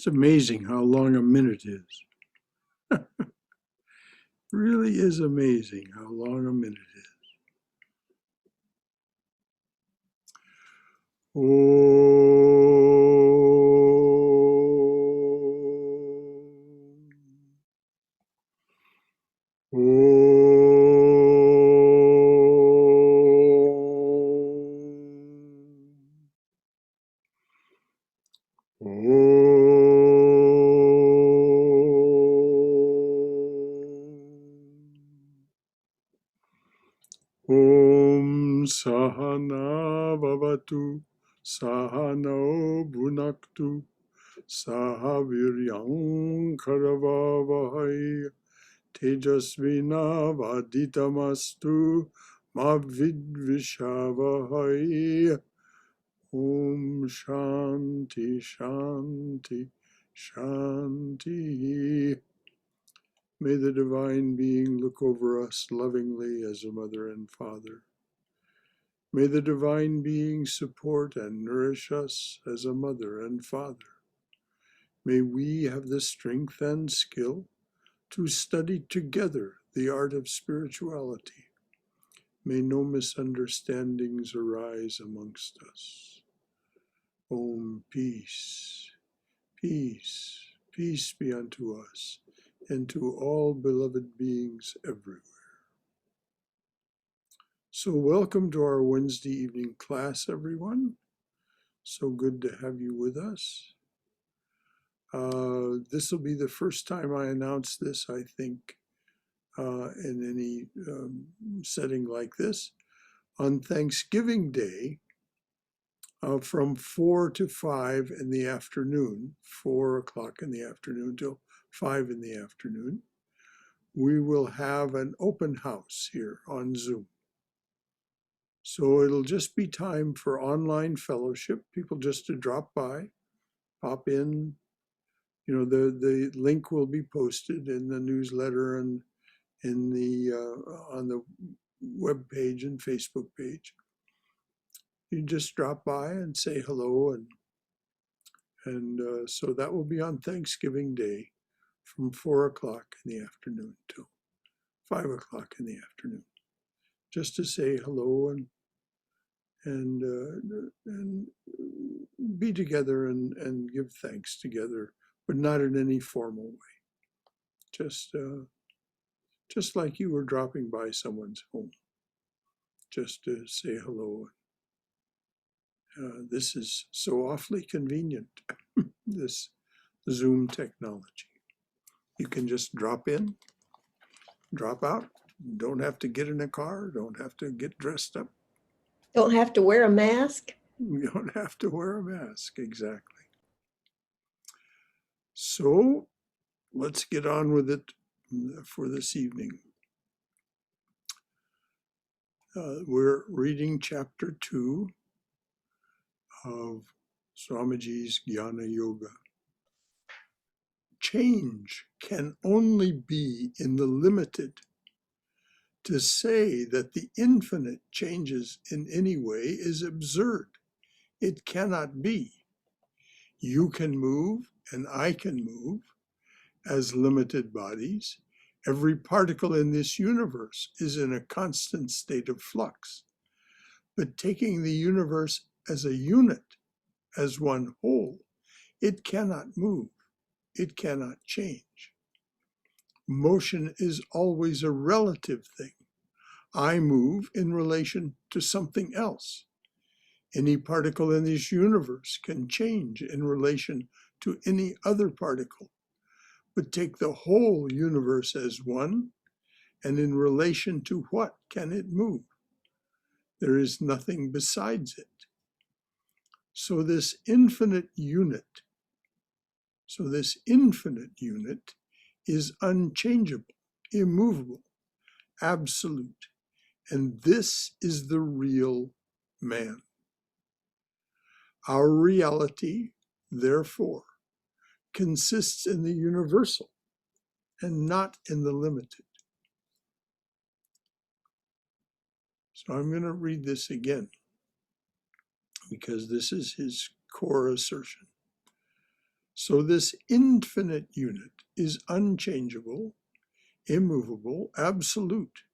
It's amazing how long a minute is. Really is amazing how long a minute is. Om Sahana Bhavatu Sahano Bhunaktu Sahaviryam Karavavahai Tejasvina Vaditamastu Mavidvishavahai. Om Shanti Shanti Shanti. May the Divine Being look over us lovingly as a mother and father. May the Divine Being support and nourish us as a mother and father. May we have the strength and skill to study together the art of spirituality. May no misunderstandings arise amongst us. Om, peace, peace, peace be unto us and to all beloved beings everywhere. So welcome to our Wednesday evening class, everyone. So good to have you with us. This will be the first time I announce this, I think, in any setting like this. On Thanksgiving Day, from 4 to 5 in the afternoon, 4 o'clock in the afternoon till 5 in the afternoon, we will have an open house here on Zoom. So it'll just be time for online fellowship, people just to drop by, pop in. You know, the link will be posted in the newsletter and in the on the web page and Facebook page. You just drop by and say hello, and so that will be on Thanksgiving Day from 4 o'clock in the afternoon till 5 o'clock in the afternoon, just to say hello and be together and give thanks together, but not in any formal way. Just like you were dropping by someone's home, just to say hello. This is so awfully convenient, this Zoom technology. You can just drop in, drop out, don't have to get in a car, don't have to get dressed up. Don't have to wear a mask. You don't have to wear a mask, exactly. So let's get on with it for this evening. We're reading chapter 2 of Swamiji's Jnana Yoga. Change can only be in the limited. To say that the infinite changes in any way is absurd. It cannot be. You can move and I can move as limited bodies. Every particle in this universe is in a constant state of flux. But taking the universe as a unit, as one whole, it cannot move. It cannot change. Motion is always a relative thing. I move in relation to something else. Any particle in this universe can change in relation to any other particle. But take the whole universe as one, and in relation to what can it move? There is nothing besides it. So this infinite unit is unchangeable, immovable, absolute. And this is the real man. Our reality, therefore, consists in the universal and not in the limited. So I'm going to read this again because this is his core assertion. So this infinite unit is unchangeable, immovable, absolute.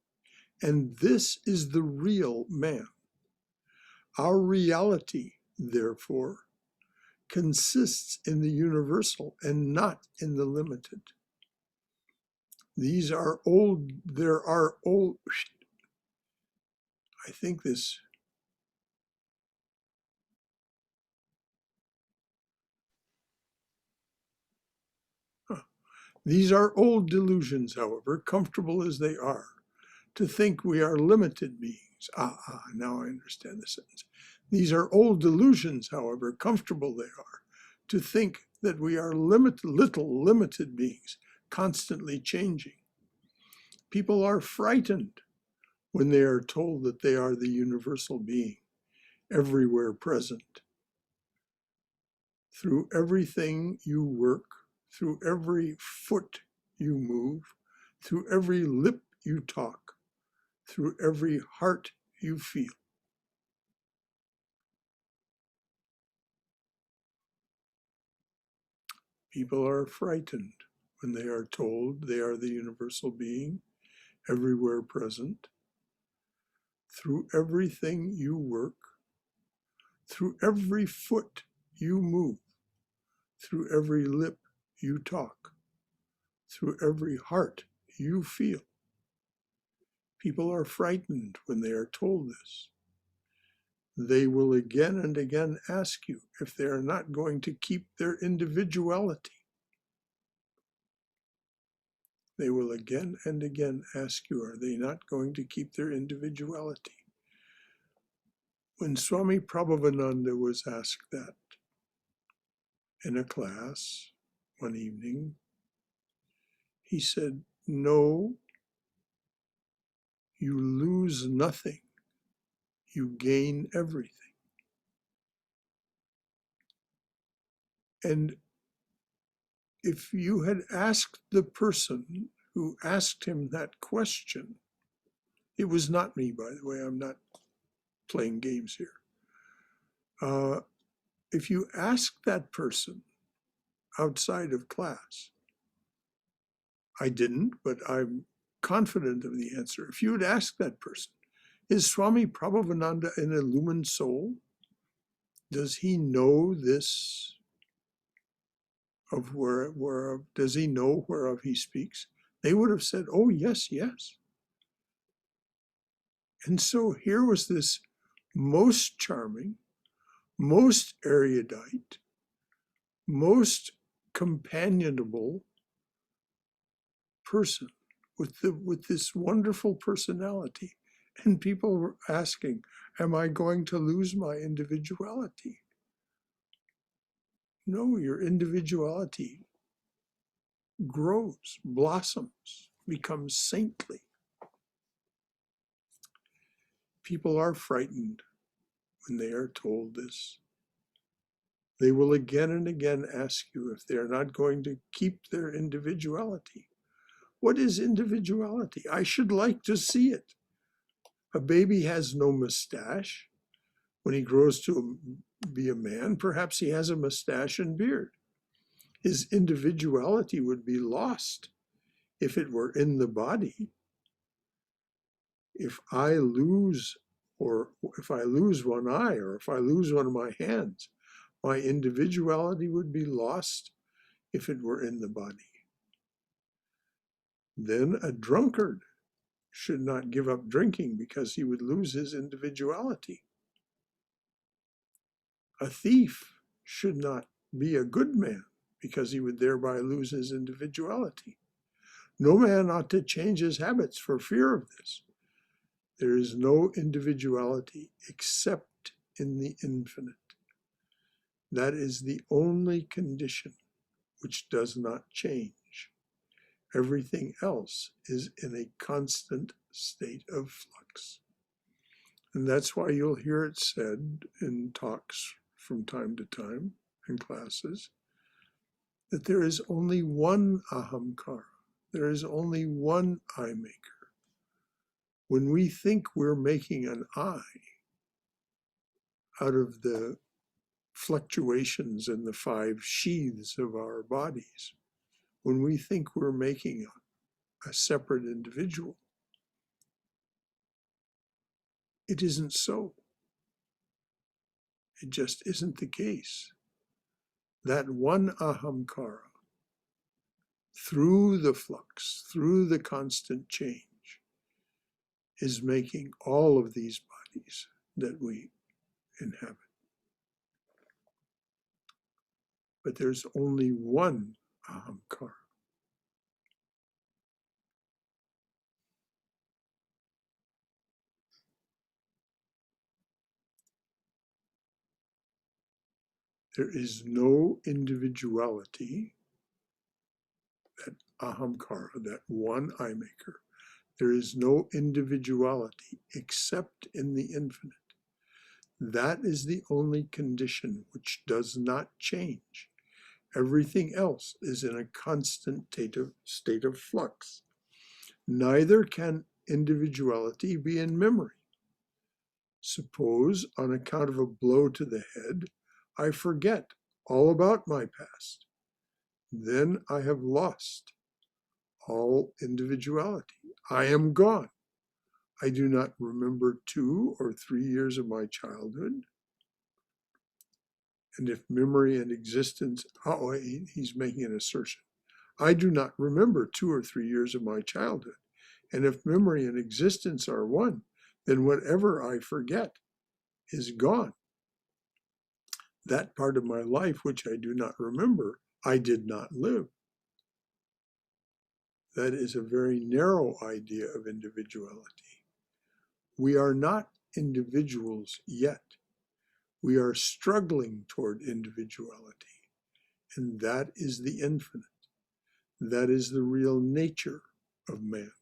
And this is the real man. Our reality, therefore, consists in the universal and not in the limited. These are old, there are old, I think this, these are old delusions, however, comfortable as they are, to think we are limited beings. Now I understand the sentence. These are old delusions, however, comfortable they are, to think that we are little limited beings, constantly changing. People are frightened when they are told that they are the universal being, everywhere present. Through everything you work, through every foot you move, through every lip you talk, through every heart you feel. People are frightened when they are told they are the universal being, everywhere present, through everything you work, through every foot you move, through every lip you talk, through every heart you feel. People are frightened when they are told this. They will again and again ask you if they are not going to keep their individuality. They will again and again ask you, are they not going to keep their individuality? When Swami Prabhavananda was asked that in a class one evening, he said, no, you lose nothing, you gain everything. And if you had asked the person who asked him that question, it was not me, by the way, I'm not playing games here. If you asked that person outside of class, I didn't, but I'm confident of the answer. If you had asked that person, is Swami Prabhavananda an illumined soul? Does he know this of whereof, does he know whereof he speaks? They would have said, oh, yes, yes. And so here was this most charming, most erudite, most companionable person with this wonderful personality. And people were asking, am I going to lose my individuality? No, your individuality grows, blossoms, becomes saintly. People are frightened when they are told this. They will again and again ask you if they are not going to keep their individuality. What is individuality? I should like to see it. A baby has no mustache. When he grows to be a man, perhaps he has a mustache and beard. His individuality would be lost if it were in the body. If I lose, or if I lose one eye, or if I lose one of my hands, my individuality would be lost if it were in the body. Then a drunkard should not give up drinking because he would lose his individuality. A thief should not be a good man because he would thereby lose his individuality. No man ought to change his habits for fear of this. There is no individuality except in the infinite. That is the only condition which does not change. Everything else is in a constant state of flux. And that's why you'll hear it said in talks from time to time, in classes, that there is only one ahamkara. There is only one I maker. When we think we're making an I out of the fluctuations in the 5 sheaths of our bodies, when we think we're making a separate individual, it isn't so. It just isn't the case. That one ahamkara, through the flux, through the constant change, is making all of these bodies that we inhabit. But there's only one ahamkara. There is no individuality, that ahamkara, that one I maker. There is no individuality except in the infinite. That is the only condition which does not change. Everything else is in a constant state of flux. Neither can individuality be in memory. Suppose, on account of a blow to the head, I forget all about my past. Then I have lost all individuality. I am gone. I do not remember 2 or 3 years of my childhood. And if memory and existence, he's making an assertion. I do not remember 2 or 3 years of my childhood. And if memory and existence are one, then whatever I forget is gone. That part of my life which I do not remember, I did not live. That is a very narrow idea of individuality. We are not individuals yet. We are struggling toward individuality. And that is the infinite. That is the real nature of man.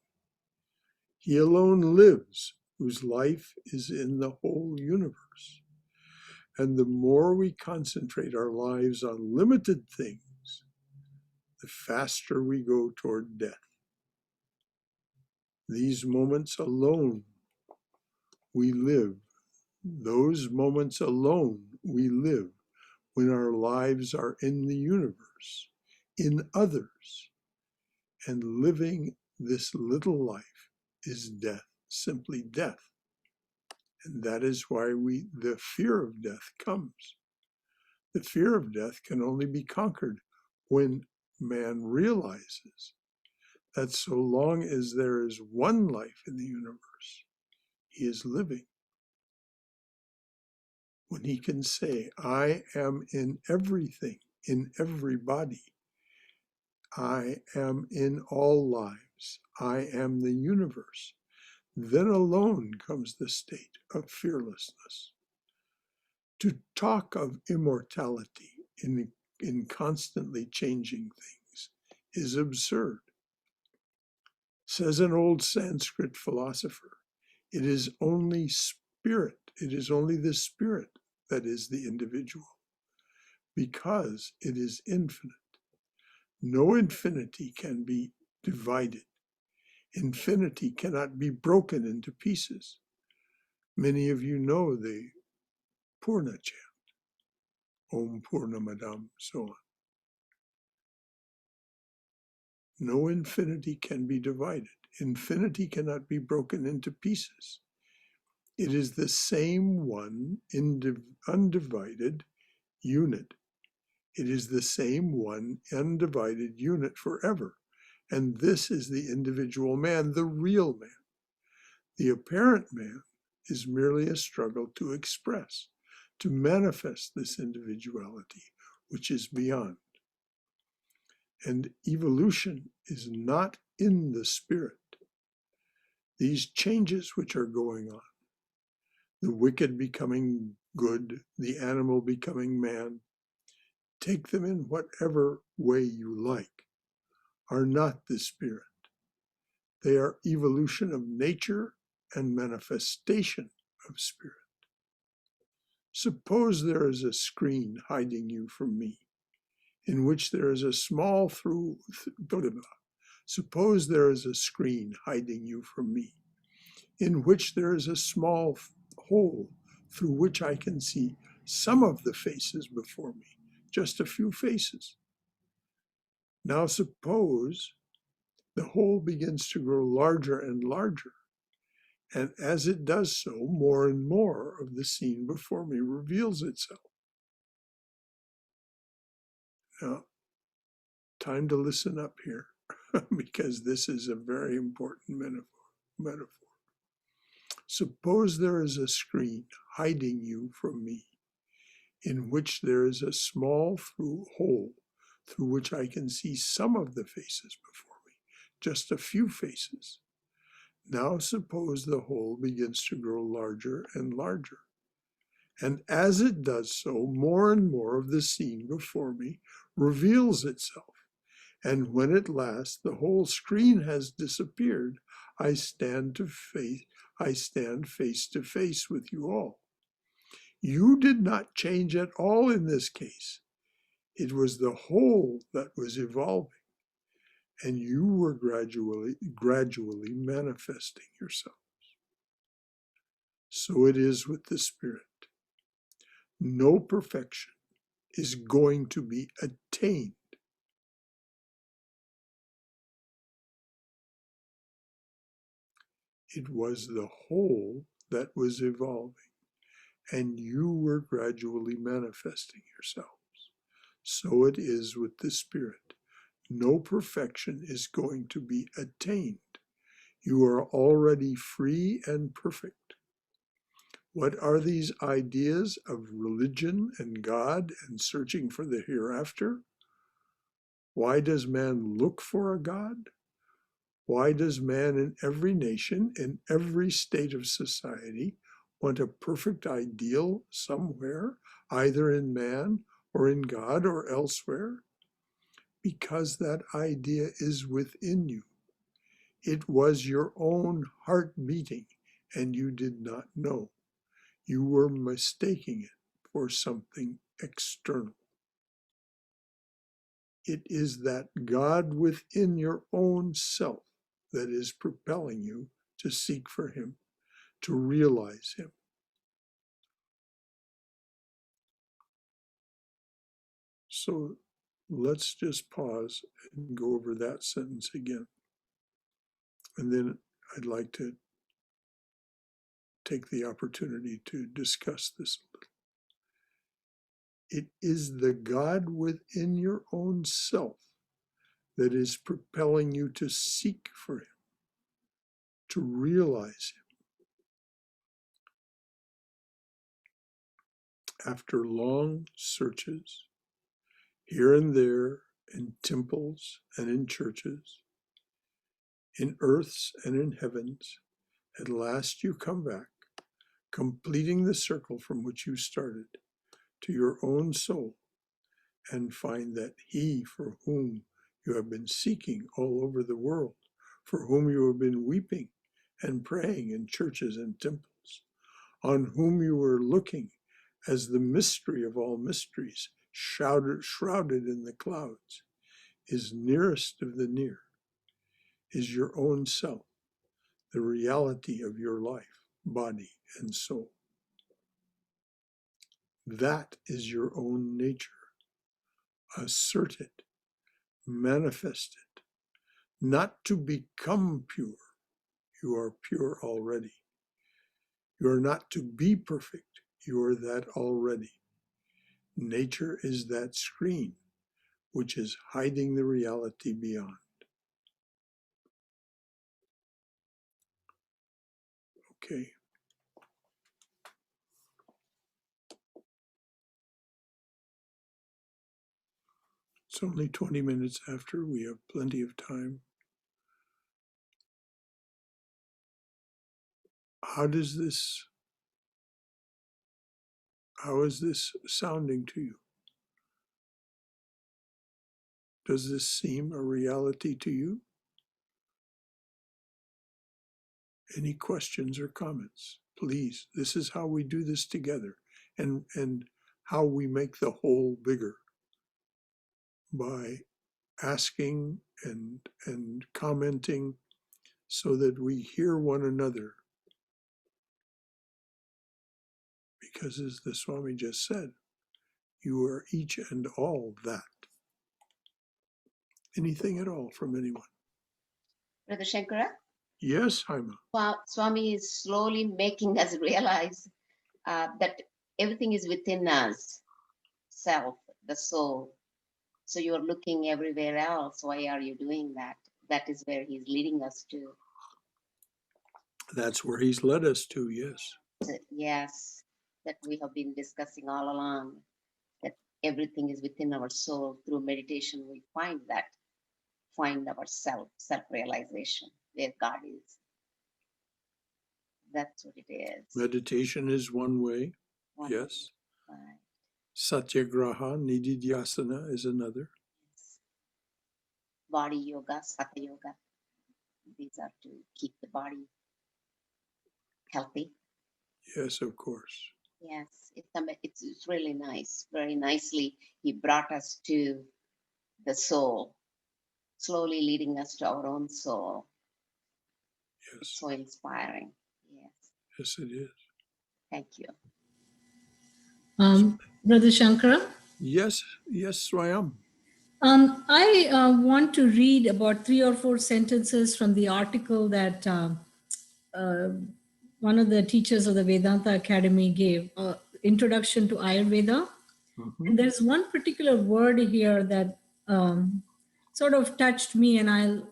He alone lives, whose life is in the whole universe. And the more we concentrate our lives on limited things, the faster we go toward death. These moments alone we live. Those moments alone we live when our lives are in the universe, in others. And living this little life is death, simply death. And that is why the fear of death comes. The fear of death can only be conquered when man realizes that so long as there is one life in the universe, he is living. When he can say, I am in everything, in everybody. I am in all lives. I am the universe. Then alone comes the state of fearlessness. To talk of immortality in constantly changing things is absurd. Says an old Sanskrit philosopher, it is only spirit, it is only the spirit that is the individual, because it is infinite. No infinity can be divided. Infinity cannot be broken into pieces. Many of you know the Purna chant, Om Purnamadam, so on. No infinity can be divided. Infinity cannot be broken into pieces. It is the same one undivided unit. It is the same one undivided unit forever. And this is the individual man, the real man. The apparent man is merely a struggle to express, to manifest this individuality, which is beyond. And evolution is not in the spirit. These changes which are going on, the wicked becoming good, the animal becoming man, take them in whatever way you like, are not the spirit. They are evolution of nature and manifestation of spirit. Suppose there is a screen hiding you from me, in which there is a small Suppose there is a screen hiding you from me, in which there is a small hole through which I can see some of the faces before me, just a few faces. Now suppose the whole begins to grow larger and larger. And as it does so, more and more of the scene before me reveals itself. Now, time to listen up here, because this is a very important metaphor. Suppose there is a screen hiding you from me, in which there is a small hole through which I can see some of the faces before me, just a few faces. Now suppose the hole begins to grow larger and larger. And as it does so, more and more of the scene before me reveals itself. And when at last the whole screen has disappeared, I stand face to face with you all. You did not change at all in this case. It was the whole that was evolving, and you were gradually manifesting yourselves. So it is with the Spirit. No perfection is going to be attained. It was the whole that was evolving, and you were gradually manifesting yourselves. So it is with the Spirit. No perfection is going to be attained. You are already free and perfect. What are these ideas of religion and God and searching for the hereafter? Why does man look for a God? Why does man in every nation, in every state of society, want a perfect ideal somewhere, either in man or in God or elsewhere? Because that idea is within you. It was your own heart beating, and you did not know. You were mistaking it for something external. It is that God within your own self that is propelling you to seek for Him, to realize Him. So let's just pause and go over that sentence again. And then I'd like to take the opportunity to discuss this a little. It is the God within your own self that is propelling you to seek for Him, to realize Him. After long searches, here and there, in temples and in churches, in earths and in heavens, at last you come back, completing the circle from which you started, to your own soul, and find that He for whom you have been seeking all over the world, for whom you have been weeping and praying in churches and temples, on whom you were looking as the mystery of all mysteries, shrouded in the clouds, is nearest of the near, is your own self, the reality of your life, body, and soul. That is your own nature. Assert it, manifest it, not to become pure. You are pure already. You are not to be perfect. You are that already. Nature is that screen which is hiding the reality beyond. Okay. It's only 20 minutes after. We have plenty of time. How is this sounding to you? Does this seem a reality to you? Any questions or comments? Please, this is how we do this together, and how we make the whole bigger, by asking and commenting so that we hear one another. Because as the Swami just said, you are each and all that. Anything at all from anyone. Brother Shankara, Yes, Haima. Swami is slowly making us realize that everything is within us, self, the soul. So you're looking everywhere else. Why are you doing that? That is where he's leading us to. That's where he's led us to, yes. Yes, that we have been discussing all along, that everything is within our soul. Through meditation, we find our self-realization, where God is. That's what it is. Meditation is one way, One yes. way, right. Satyagraha, nididhyasana is another. Yes. Body yoga, Hatha yoga. These are to keep the body healthy. Yes, of course. Yes, it's really nice. Very nicely, he brought us to the soul, slowly leading us to our own soul. Yes. So inspiring. Yes. Yes, it is. Thank you. Brother Shankara? Yes, Swayam. I want to read about 3 or 4 sentences from the article that one of the teachers of the Vedanta Academy gave, Introduction to Ayurveda. Mm-hmm. And there's one particular word here that sort of touched me, and I'll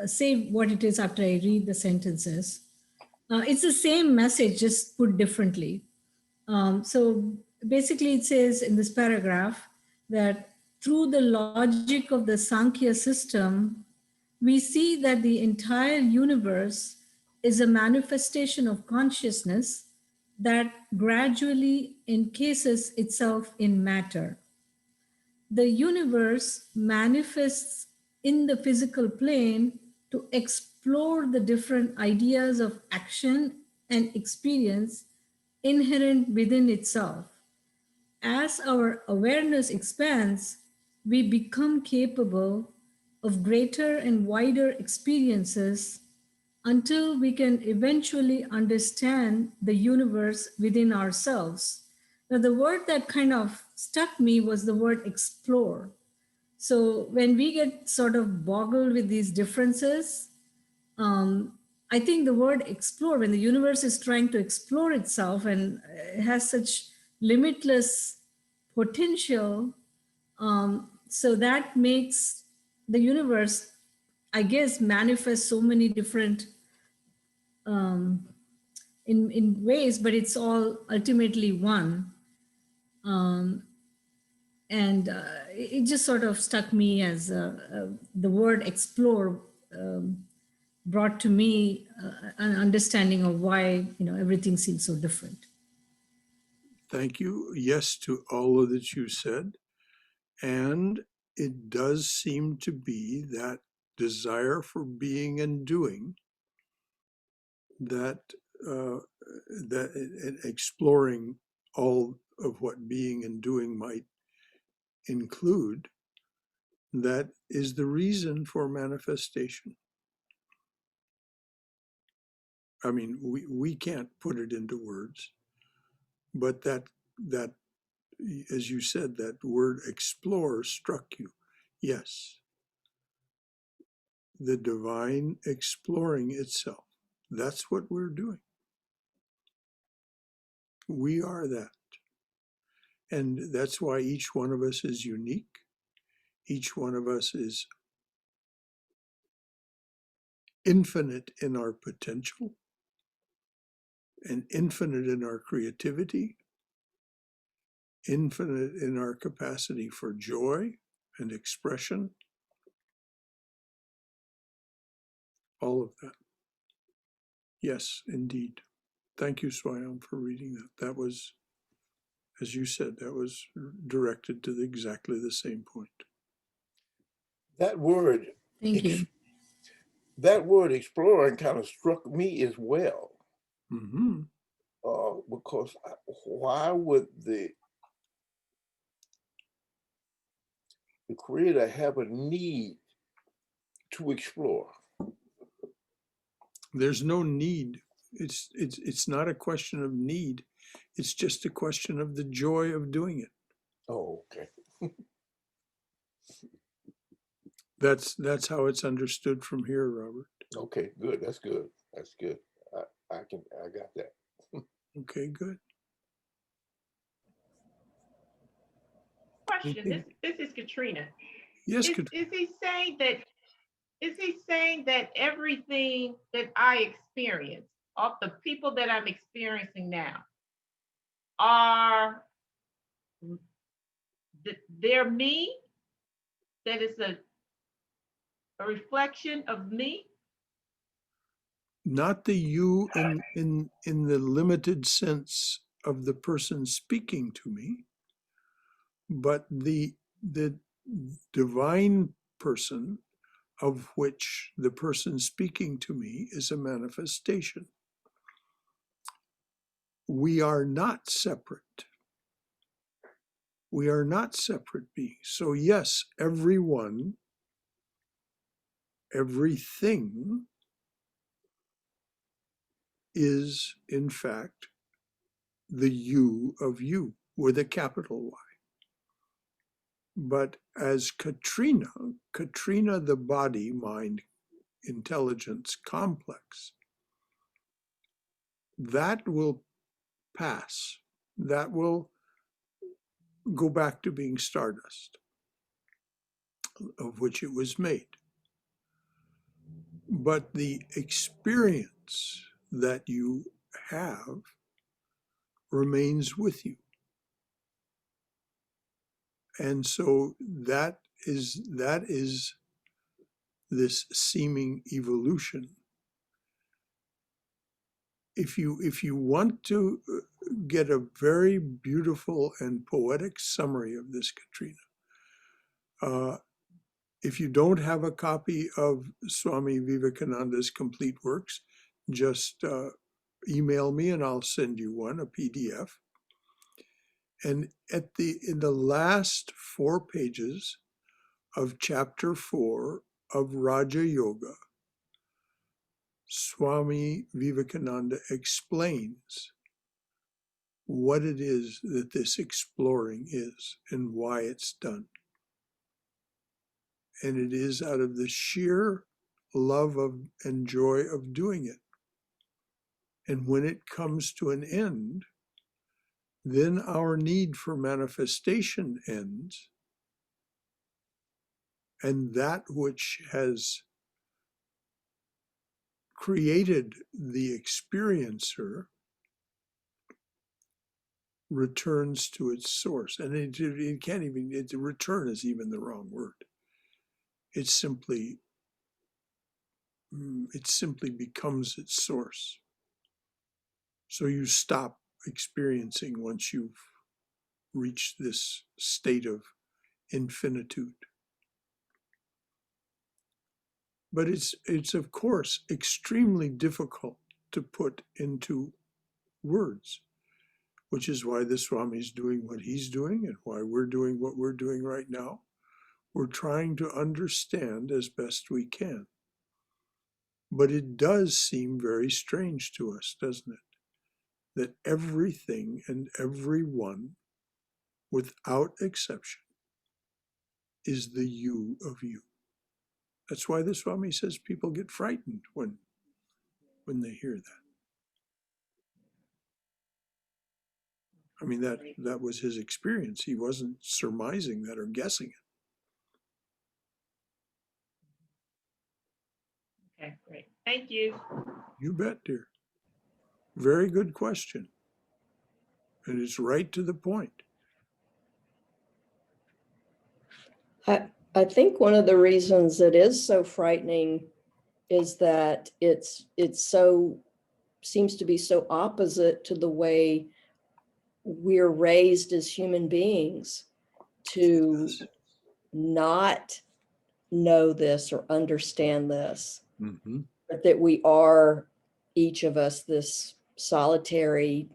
say what it is after I read the sentences. It's the same message, just put differently. So basically, it says in this paragraph that through the logic of the Sankhya system, we see that the entire universe is a manifestation of consciousness that gradually encases itself in matter. The universe manifests in the physical plane to explore the different ideas of action and experience inherent within itself. As our awareness expands, we become capable of greater and wider experiences until we can eventually understand the universe within ourselves. Now, the word that kind of stuck me was the word explore. So, when we get sort of boggled with these differences, I think the word explore, when the universe is trying to explore itself and it has such limitless potential, so that makes the universe, I guess, manifest so many different in ways, but it's all ultimately one. And it just sort of stuck me as the word explore brought to me an understanding of why everything seems so different. Thank you. Yes to all of that you said. And it does seem to be that desire for being and doing that exploring all of what being and doing might include, that is the reason for manifestation. I mean, we can't put it into words, but that as you said, that word explore struck you. Yes, the divine exploring itself. That's what we're doing. We are that. And that's why each one of us is unique. Each one of us is infinite in our potential and infinite in our creativity, infinite in our capacity for joy and expression. All of that. Yes, indeed. Thank you, Swayam, for reading that. That was, as you said, that was directed to exactly the same point. That word, Thank you. That word exploring kind of struck me as well. Mm-hmm. Because why would the creator have a need to explore? There's no need. It's not a question of need. It's just a question of the joy of doing it. Oh, okay. That's how it's understood from here, Robert. Okay, good. That's good. That's good. I got that. Okay, good. Question. Anything? This is Katrina. Yes, Is he saying that? Is he saying that everything that I experience, of the people that I'm experiencing now, are they're me? That is a reflection of me? not the you in the limited sense of the person speaking to me, but the divine person of which the person speaking to me is a manifestation. We are not separate. We are not separate beings. So yes, everyone, everything is in fact the you of you with a capital Y. But as Katrina, the body, mind, intelligence complex, that will pass. That will go back to being stardust, of which it was made. But the experience that you have remains with you. And so that is this seeming evolution. If you want to get a very beautiful and poetic summary of this, Katrina, if you don't have a copy of Swami Vivekananda's complete works, just email me and I'll send you one, a PDF. And in the last 4 pages of chapter 4 of Raja Yoga, Swami Vivekananda explains what it is that this exploring is and why it's done. And it is out of the sheer love of and joy of doing it. And when it comes to an end, then our need for manifestation ends, and that which has created the experiencer returns to its source. And it can't even, return is even the wrong word. It simply becomes its source. So you stop experiencing once you've reached this state of infinitude. But it's of course extremely difficult to put into words, which is why the Swami is doing what he's doing and why we're doing what we're doing right now. We're trying to understand as best we can. But it does seem very strange to us, doesn't it? That everything and everyone, without exception, is the you of you. That's why the Swami says people get frightened when they hear that. I mean, that was his experience. He wasn't surmising that or guessing it. Okay, great. Thank you. You bet, dear. Very good question. And it's right to the point. I think one of the reasons it is so frightening is that it's so seems to be so opposite to the way we're raised as human beings to not know this or understand this, but that we are, each of us, this solitary,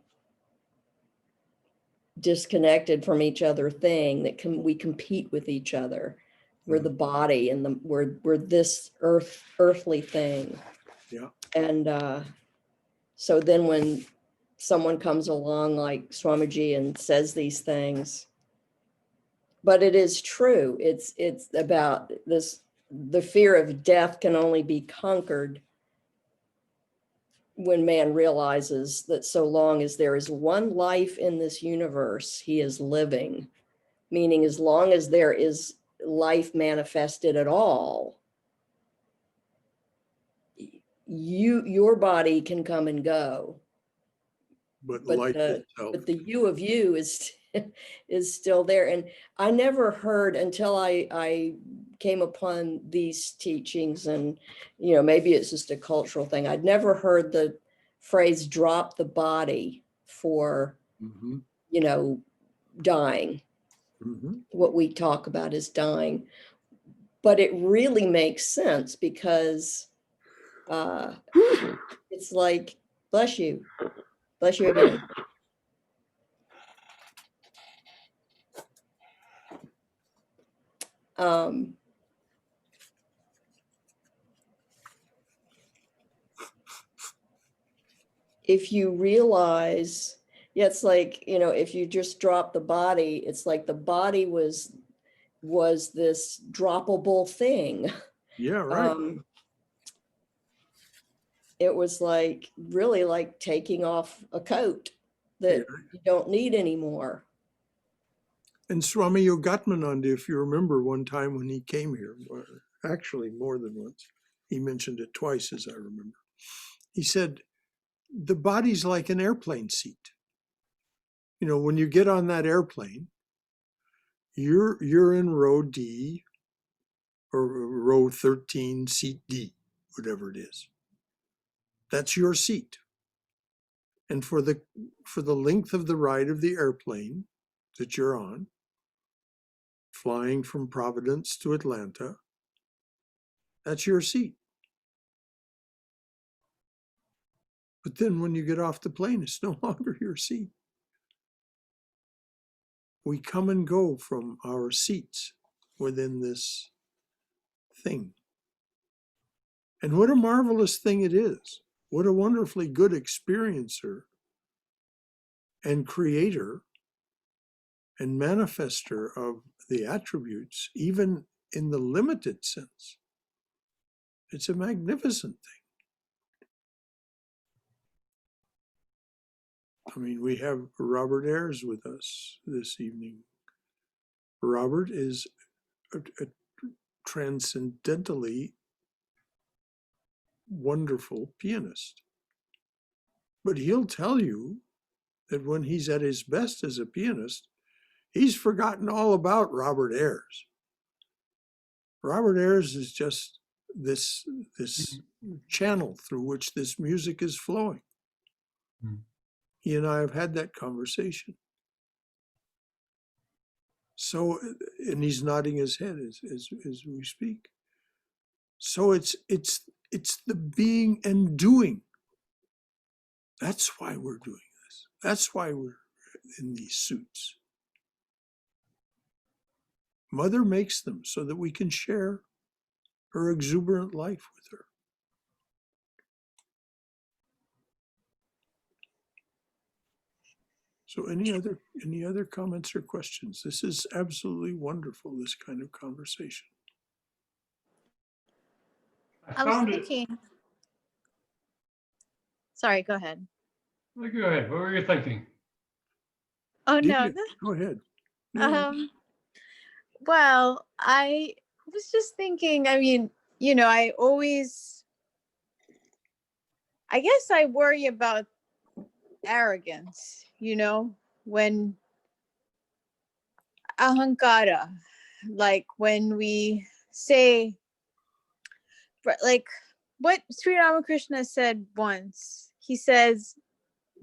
disconnected from each other thing that we compete with each other. We're the body and we're this earthly thing. Yeah. And so then when someone comes along like Swamiji and says these things. But it is true. It's about this, the fear of death can only be conquered when man realizes that so long as there is one life in this universe, he is living, meaning as long as there is life manifested at all, your body can come and go, But but life itself. but the you of you is is still there. And I never heard until I came upon these teachings, and maybe it's just a cultural thing. I'd never heard the phrase "drop the body" for Mhm, dying. mhm. What we talk about is dying, but it really makes sense because it's like, bless you again. If you realize, yeah, it's like, if you just drop the body, it's like the body was this droppable thing. Yeah, right. It was like really like taking off a coat that you don't need anymore. And Swami Yogatmananda, if you remember one time when he came here, or actually more than once, he mentioned it twice as I remember. He said, the body's like an airplane seat. When you get on that airplane, you're in row D or row 13, seat D, whatever it is. That's your seat. And for the length of the ride of the airplane that you're on, flying from Providence to Atlanta, that's your seat. But then when you get off the plane, it's no longer your seat. We come and go from our seats within this thing. And what a marvelous thing it is. What a wonderfully good experiencer and creator and manifester of the attributes, even in the limited sense. It's a magnificent thing. I mean, we have Robert Ayres with us this evening. Robert is a transcendentally wonderful pianist. But he'll tell you that when he's at his best as a pianist, he's forgotten all about Robert Ayres. Robert Ayres is just this channel through which this music is flowing. He and I have had that conversation. So, and he's nodding his head as we speak. So it's the being and doing. That's why we're doing this. That's why we're in these suits. Mother makes them so that we can share her exuberant life with her. So any other comments or questions? This is absolutely wonderful, this kind of conversation. I was thinking. Sorry, go ahead. Well, go ahead. What were you thinking? Oh, no. Go ahead. Well, I was just thinking, I mean, I guess I worry about arrogance, when ahankara, like when we say, like what Sri Ramakrishna said once, he says,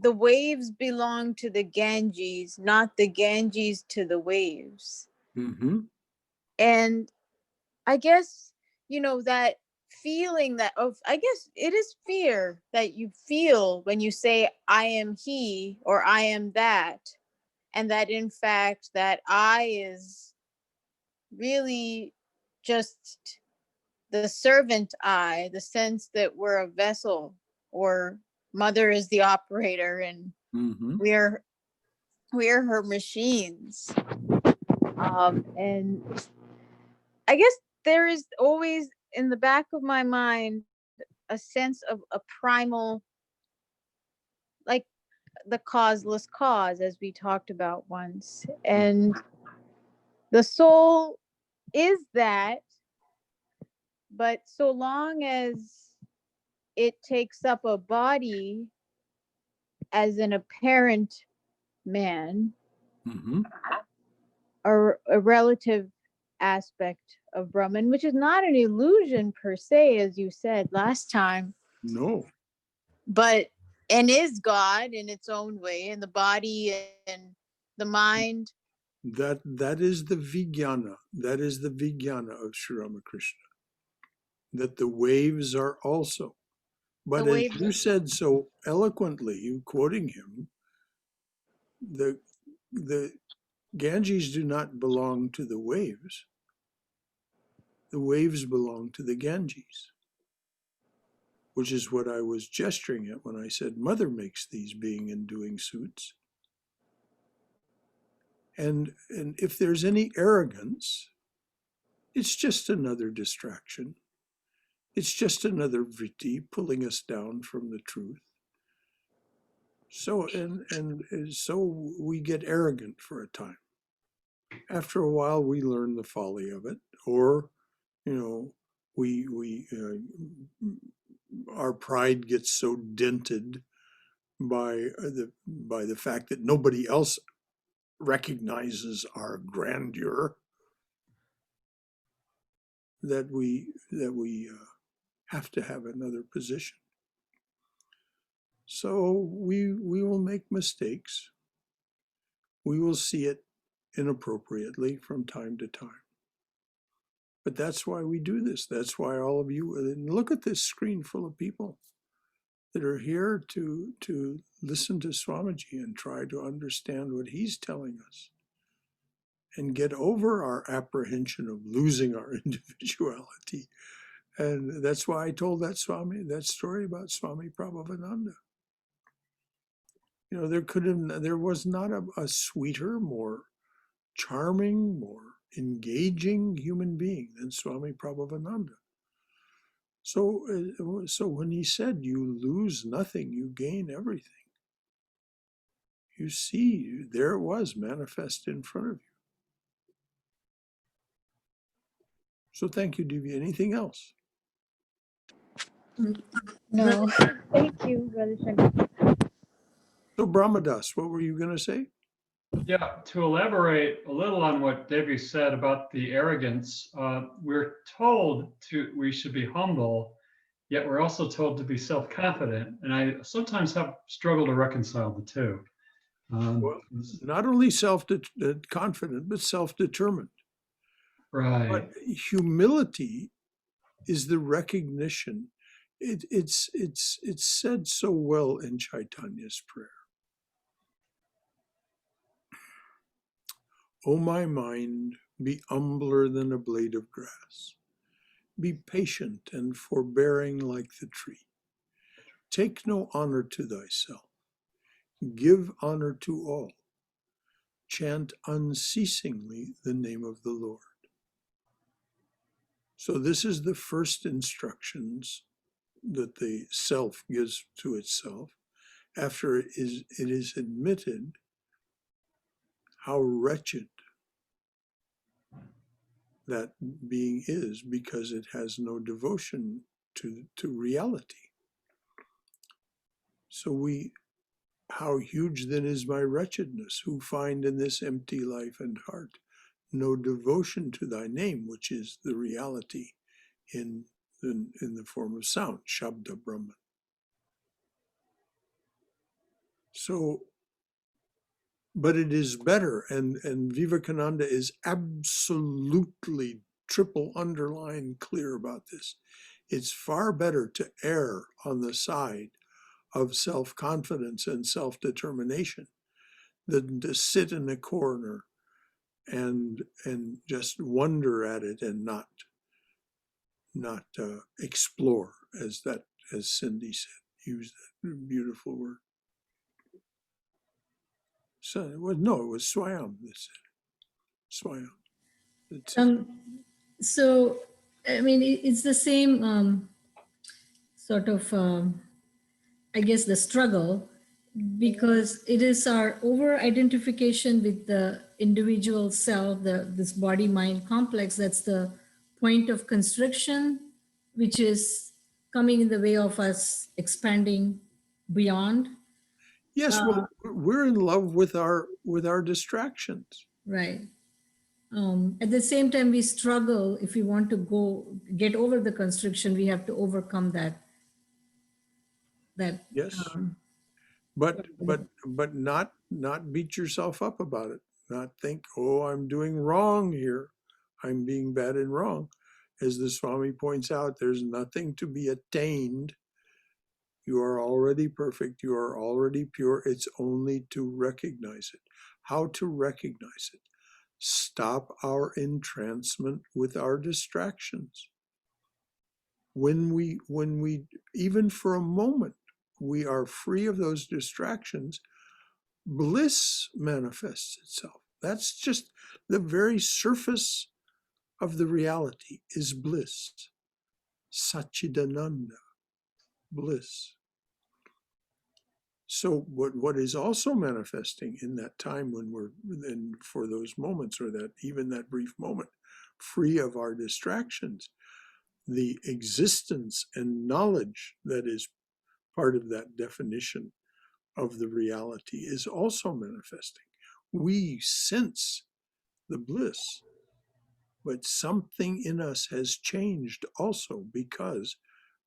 the waves belong to the Ganges, not the Ganges to the waves. Mm-hmm. And I guess, that feeling I guess it is fear that you feel when you say, I am he, or I am that. And that in fact, that I is really just the servant I, the sense that we're a vessel, or mother is the operator and Mhm. We are her machines. And I guess there is always in the back of my mind a sense of a primal, like the causeless cause, as we talked about once. And the soul is that, but so long as it takes up a body as an apparent man, Mhm. or a relative aspect of Brahman, which is not an illusion per se, as you said last time, No, but and is God in its own way, and the body and the mind. that is the Vijnana. That is the Vijnana of Sri Ramakrishna. That the waves are also. But The as waves. you said so eloquently, you quoting him, the Ganges do not belong to the waves. The waves belong to the Ganges, which is what I was gesturing at when I said Mother makes these being and doing suits. And if there's any arrogance, it's just another distraction. It's just another vritti pulling us down from the truth. So so we get arrogant for a time. After a while, we learn the folly of it, or we our pride gets so dented by the fact that nobody else recognizes our grandeur that we have to have another position. So we will make mistakes. We will see it inappropriately from time to time. But that's why we do this. That's why all of you, and look at this screen full of people that are here to listen to Swamiji and try to understand what he's telling us and get over our apprehension of losing our individuality. And that's why I told that story about Swami Prabhavananda. There was not a sweeter, more charming, more engaging human being than Swami Prabhavananda. So when he said, you lose nothing, you gain everything, you see, there it was manifest in front of you. So thank you, Divya. Anything else? No. Thank you, Brother Shankar. So Brahmadas, what were you going to say? Yeah, to elaborate a little on what Devi said about the arrogance, we're told we should be humble, yet we're also told to be self-confident. And I sometimes have struggled to reconcile the two. Well, not only self-confident, but self-determined. Right. But humility is the recognition. It's said so well in Chaitanya's prayer. O my mind, be humbler than a blade of grass. Be patient and forbearing like the tree. Take no honor to thyself. Give honor to all. Chant unceasingly the name of the Lord. So this is the first instructions that the self gives to itself after it is admitted how wretched that being is because it has no devotion to reality. So how huge then is my wretchedness, who find in this empty life and heart no devotion to thy name, which is the reality in the form of sound, Shabda Brahman. So, but it is better, and Vivekananda is absolutely triple underline clear about this. It's far better to err on the side of self-confidence and self-determination than to sit in a corner and just wonder at it and not explore, as Cindy said, use that beautiful word. So it was, no, it was Swayam that said it. Swayam. So, I mean, it's the same sort of, I guess, the struggle, because it is our over identification with the individual self, this body mind complex, that's the point of constriction, which is coming in the way of us expanding beyond. Yes, well, we're in love with our distractions. Right. At the same time, we struggle. If we want to get over the constriction, we have to overcome that. Yes, but not beat yourself up about it. Not think, oh, I'm doing wrong here. I'm being bad and wrong. As the Swami points out, there's nothing to be attained. You are already perfect. You are already pure. It's only to recognize it. How to recognize it? Stop our entrancement with our distractions. When we, even for a moment, we are free of those distractions, bliss manifests itself. That's just the very surface of the reality is bliss. Satchidananda, bliss. So what is also manifesting in that time when we're in, for those moments, or that even that brief moment, free of our distractions, the existence and knowledge that is part of that definition of the reality is also manifesting. We sense the bliss, but something in us has changed also, because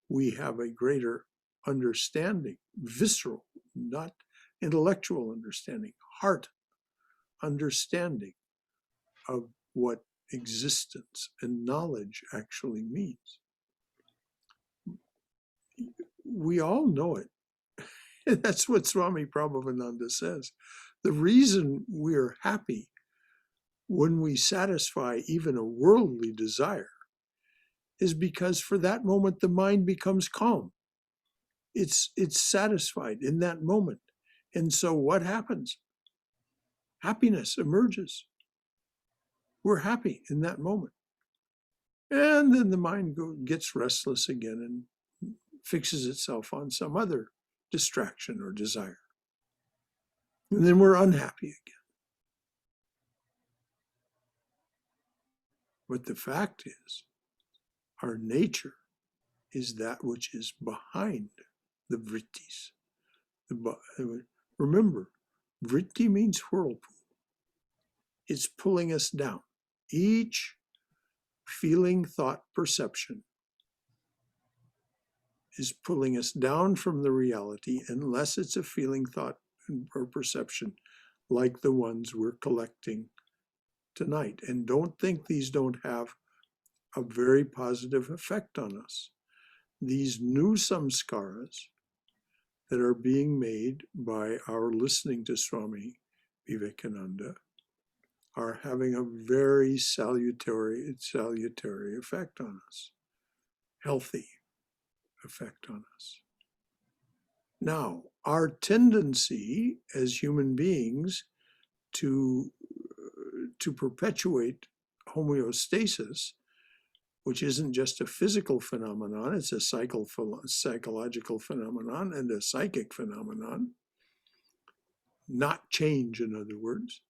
we have a greater understanding, visceral, not intellectual understanding, heart understanding of what existence and knowledge actually means. We all know it. That's what Swami Prabhavananda says. The reason we're happy when we satisfy even a worldly desire is because for that moment the mind becomes calm. It's satisfied in that moment. And so what happens? Happiness emerges. We're happy in that moment. And then the mind gets restless again and fixes itself on some other distraction or desire. And then we're unhappy again. But the fact is, our nature is that which is behind the vrittis. Remember, vritti means whirlpool. It's pulling us down. Each feeling, thought, perception is pulling us down from the reality, unless it's a feeling, thought, or perception like the ones we're collecting tonight. And don't think these don't have a very positive effect on us. These new samskaras that are being made by our listening to Swami Vivekananda are having a very salutary effect on us, healthy effect on us. Now, our tendency as human beings to perpetuate homeostasis, which isn't just a physical phenomenon, it's a psychological phenomenon and a psychic phenomenon, not change, in other words.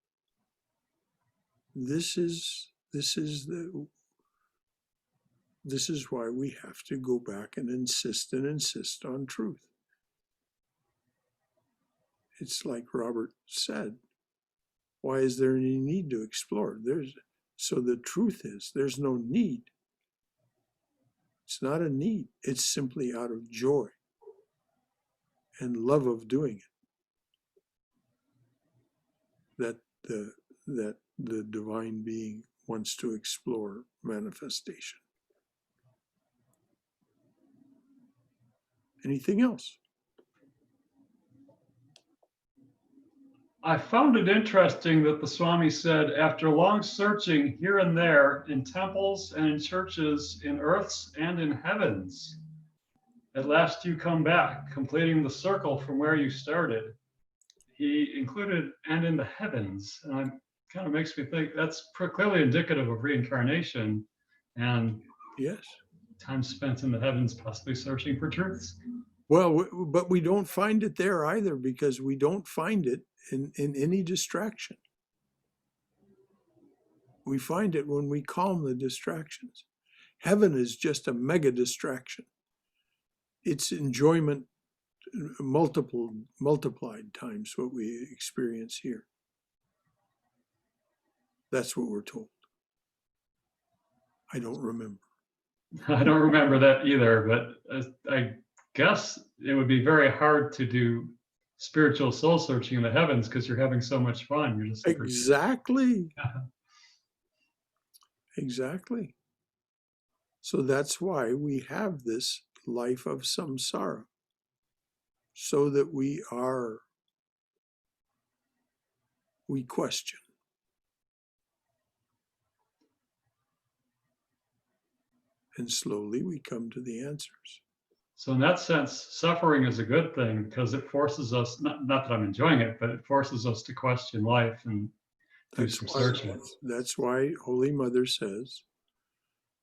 This is why we have to go back and insist on truth. It's like Robert said, why is there any need to explore? So the truth is, there's no need. It's not a need. It's simply out of joy and love of doing it that the divine being wants to explore manifestation. Anything else? I found it interesting that the Swami said, after long searching here and there in temples and in churches, in earths and in heavens, at last you come back, completing the circle from where you started. he included and in the heavens. And it kind of makes me think that's clearly indicative of reincarnation and Yes. time spent in the heavens, possibly searching for truths. Well, but we don't find it there either, because we don't find it in any distraction. We find it when we calm the distractions. Heaven is just a mega distraction. It's enjoyment multiplied times what we experience here. That's what we're told. I don't remember. I don't remember that either, but I guess it would be very hard to do spiritual soul searching in the heavens because you're having so much fun. You're just Exactly. Exactly. So that's why we have this life of samsara, so that we question. And slowly we come to the answers. So in that sense, suffering is a good thing because it forces us, not that I'm enjoying it, but it forces us to question life and do some searching. That's why Holy Mother says,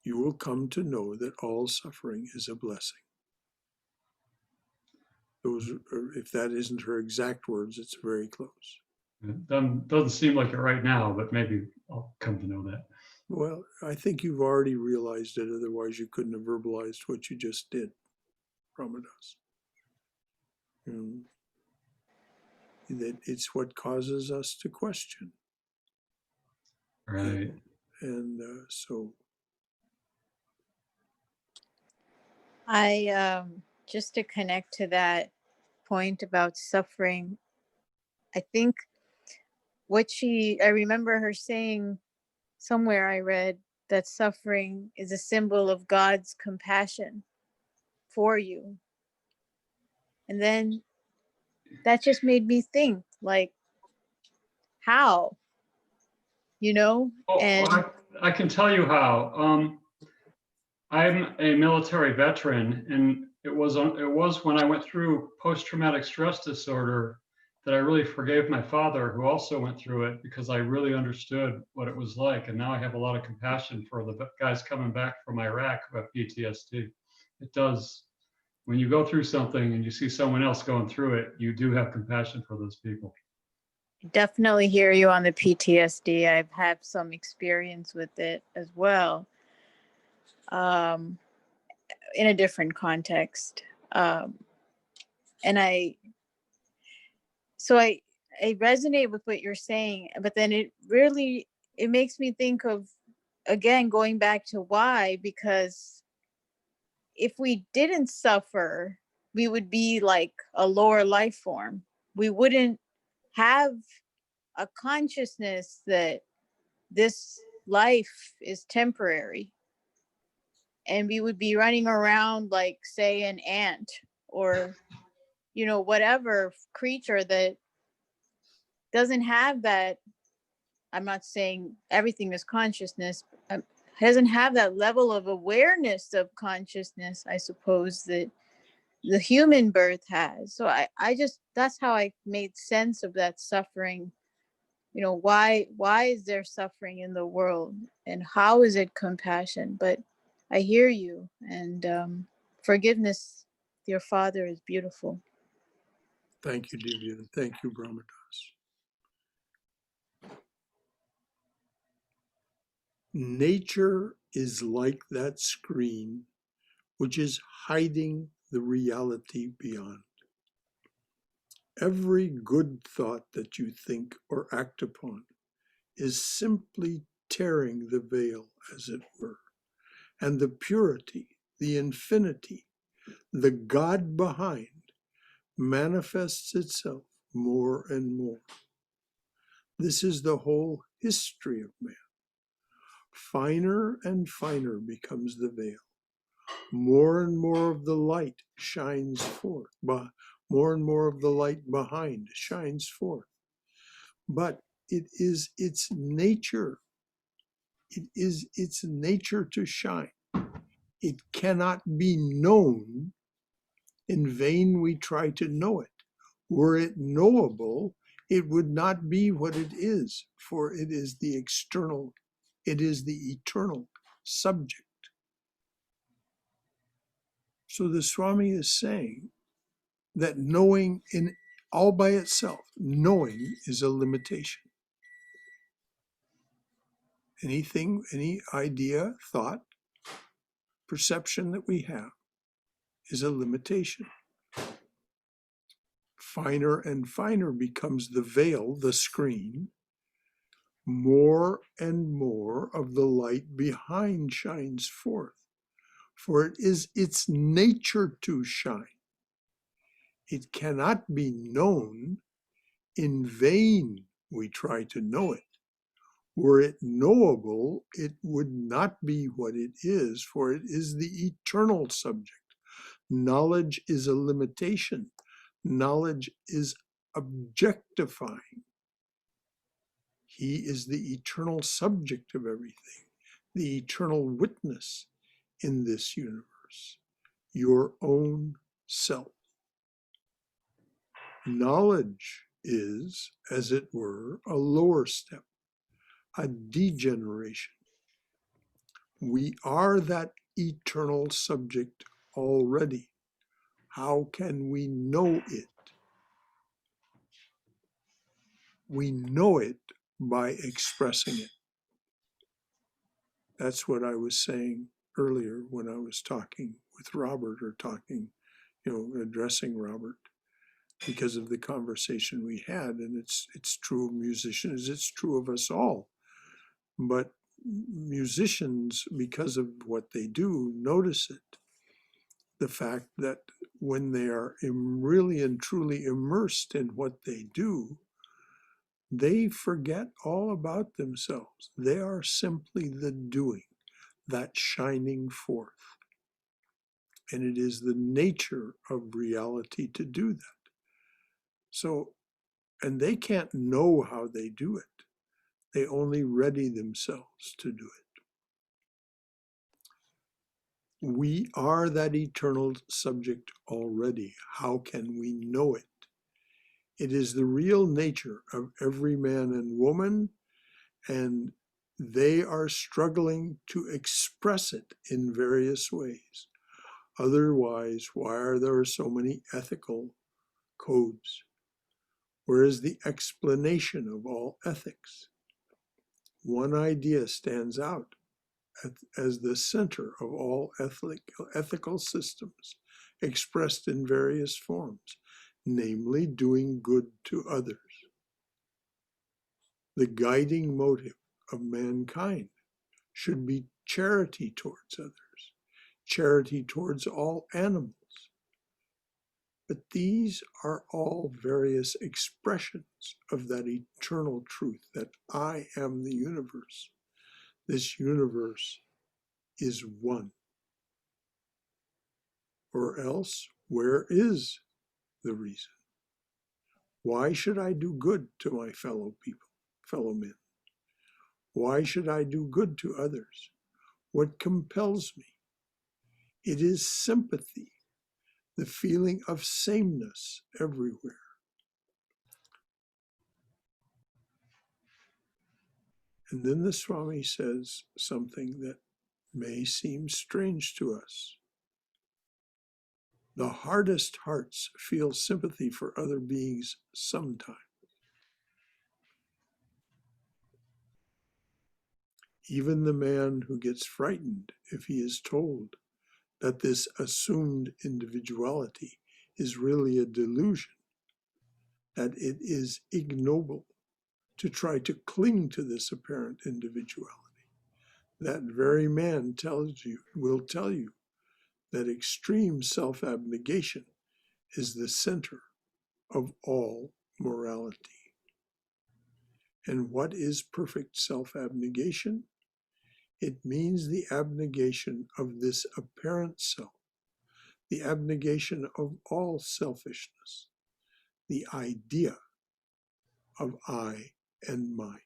you will come to know that all suffering is a blessing. If that isn't her exact words, it's very close. It doesn't seem like it right now, but maybe I'll come to know that. Well, I think you've already realized it, otherwise you couldn't have verbalized what you just did, Ramadas. That it's what causes us to question. Right. And so. Just to connect to that point about suffering, I think I remember her saying somewhere I read that suffering is a symbol of God's compassion for you. And then that just made me think, like, how? And I can tell you how. I'm a military veteran, and it was when I went through post-traumatic stress disorder that I really forgave my father, who also went through it, because I really understood what it was like. And now I have a lot of compassion for the guys coming back from Iraq who have PTSD. It does. When you go through something and you see someone else going through it, you do have compassion for those people. Definitely hear you on the PTSD. I've had some experience with it as well, in a different context. And I resonate with what you're saying, but then it makes me think of, again, going back to why, because if we didn't suffer, we would be like a lower life form. We wouldn't have a consciousness that this life is temporary. And we would be running around like, say, an ant or, whatever creature that doesn't have that. I'm not saying everything is consciousness, doesn't have that level of awareness of consciousness, I suppose, that the human birth has. So I just, that's how I made sense of that suffering. Why is there suffering in the world, and how is it compassion? But I hear you, and forgiveness, your father, is beautiful. Thank you, Divya. Thank you, Brahmadas. Nature is like that screen which is hiding the reality beyond. Every good thought that you think or act upon is simply tearing the veil, as it were, and the purity, the infinity, the God behind manifests itself more and more. This is the whole history of man. Finer and finer becomes the veil. More and more of the light shines forth. More and more of the light behind shines forth. But it is its nature. It is its nature to shine. It cannot be known. In vain we try to know it. Were it knowable, it would not be what it is, for it is the eternal subject. So the Swami is saying that knowing in all by itself, knowing is a limitation. Anything, any idea, thought, perception that we have is a limitation. Finer and finer becomes the veil, the screen. More and more of the light behind shines forth, for it is its nature to shine. It cannot be known. In vain we try to know it. Were it knowable, it would not be what it is, for it is the eternal subject. Knowledge is a limitation. Knowledge is objectifying. He is the eternal subject of everything, the eternal witness in this universe, your own self. Knowledge is, as it were, a lower step, a degeneration. We are that eternal subject already. How can we know it? We know it by expressing it. That's what I was saying earlier when I was talking with Robert, or talking, addressing Robert, because of the conversation we had. And it's true of musicians, it's true of us all. But musicians, because of what they do, notice it. The fact that when they are really and truly immersed in what they do, they forget all about themselves. They are simply the doing, that shining forth. And it is the nature of reality to do that. So, and they can't know how they do it. They only ready themselves to do it. We are that eternal subject already. How can we know it? It is the real nature of every man and woman, and they are struggling to express it in various ways. Otherwise, why are there so many ethical codes? Where is the explanation of all ethics? One idea stands out as the center of all ethical systems, expressed in various forms, namely doing good to others. The guiding motive of mankind should be charity towards others, charity towards all animals. But these are all various expressions of that eternal truth, that I am the universe. This universe is one. Or else, where is the reason? Why should I do good to my fellow people, fellow men? Why should I do good to others? What compels me? It is sympathy, the feeling of sameness everywhere. And then the Swami says something that may seem strange to us. The hardest hearts feel sympathy for other beings sometimes. Even the man who gets frightened if he is told that this assumed individuality is really a delusion, that it is ignoble to try to cling to this apparent individuality. That very man will tell you that extreme self-abnegation is the center of all morality. And what is perfect self-abnegation? It means the abnegation of this apparent self, the abnegation of all selfishness, the idea of I and mine.